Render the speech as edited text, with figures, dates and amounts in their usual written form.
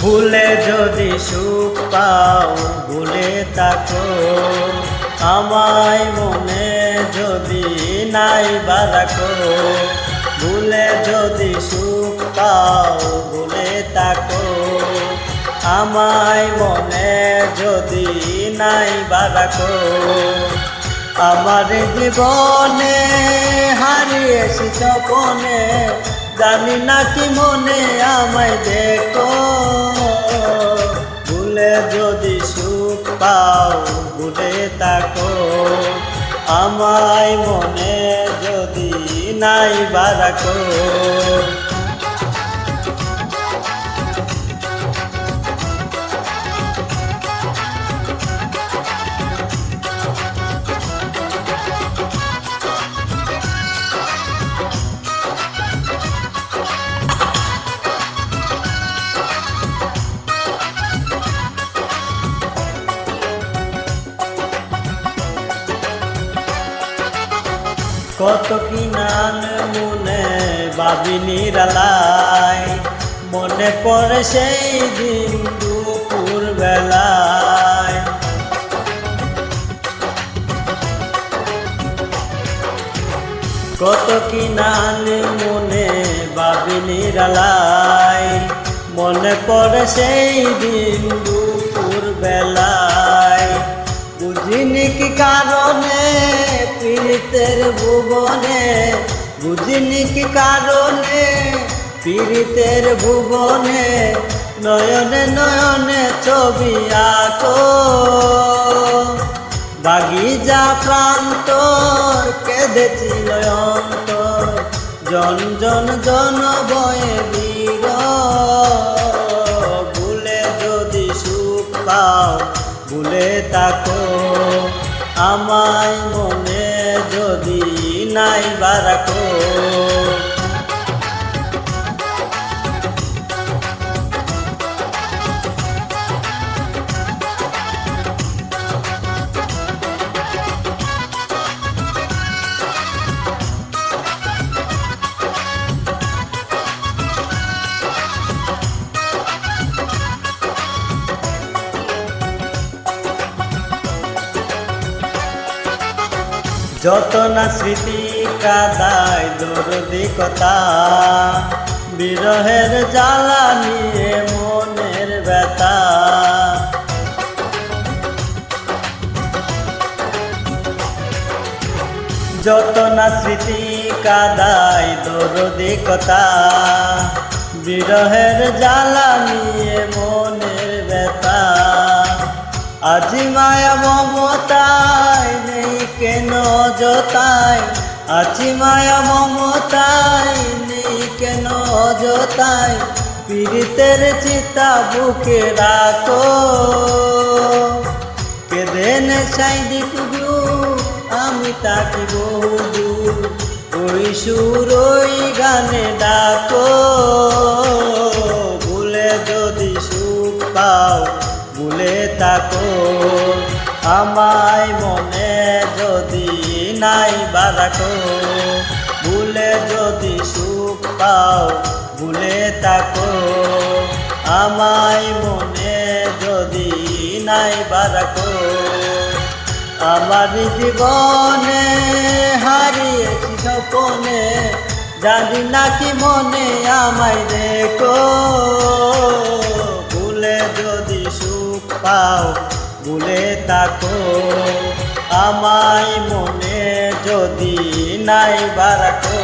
ভুলে যদি সুখ পাও ভুলে থাকো, আমায় মনে যদি নাই বা রাখো। ভুলে যদি সুখ পাও ভুলে থাকো, আমায় মনে যদি নাই বা রাখো। আমার জীবনে হারিয়েছি স্বপনে, জানি না কি মনে আমায় দেখো। ভুলে যদি সুখ পাও ভুলে থাকো, আমায় মনে যদি নাই বা রাখো। কত কি নান মনে ভাবি নিরালায়, মনে পড়ে সেই দিন দুপুর বেলায়। কত কি নান মনে ভাবি নিরালায়, মনে পড়ে সেই দিন দুপুর বেলায়। বুঝিনি কি কারণে পীড়িতের ভুবনে, বুঝিনি কি কারণে পীড়িতের ভুবনে। নয়নে নয়নে ছবি আঁকো, বাগিচা প্রান্তর কেঁদেছিল অন্তর। জন জন জন বয়ে বীর, ভুলে যদি সুখ পাও ভুলে থাকো, আমায় মনে যদি নাই বা রাখো। যত না স্মৃতি কাদায় দরদি কথা, বিরহের জ্বালা নিয়ে মনের ব্যথা। যত না স্মৃতি কাদায় দরদি কথা, বিরহের জ্বালা নিয়ে মনের ব্যথা। আজি মায়া মমতায় নেই কেন অযথায়, আজি মায়া মমতায় নেই কেন অযথায়। পীড়িতের চিতা বুকে রাখো, কেঁদেন সাইদিক আমি তাকি বহুদূর। ওই সুর ওই গানে ডাকো, ভুলে যদি সুখ পাও ভুলে থাকো, আমায় মনে যদি নাই বা রাখো। ভুলে যদি সুখ পাও ভুলে থাকো, আমায় মনে যদি নাই বা রাখো। আমার জীবনে হারিয়েছি স্বপনে, জানি না কি মনে আমায় দেখো। ভুলে যদি সুখ পাও ভুলে থাকো, আমায় মনে যদি নাই বা রাখো।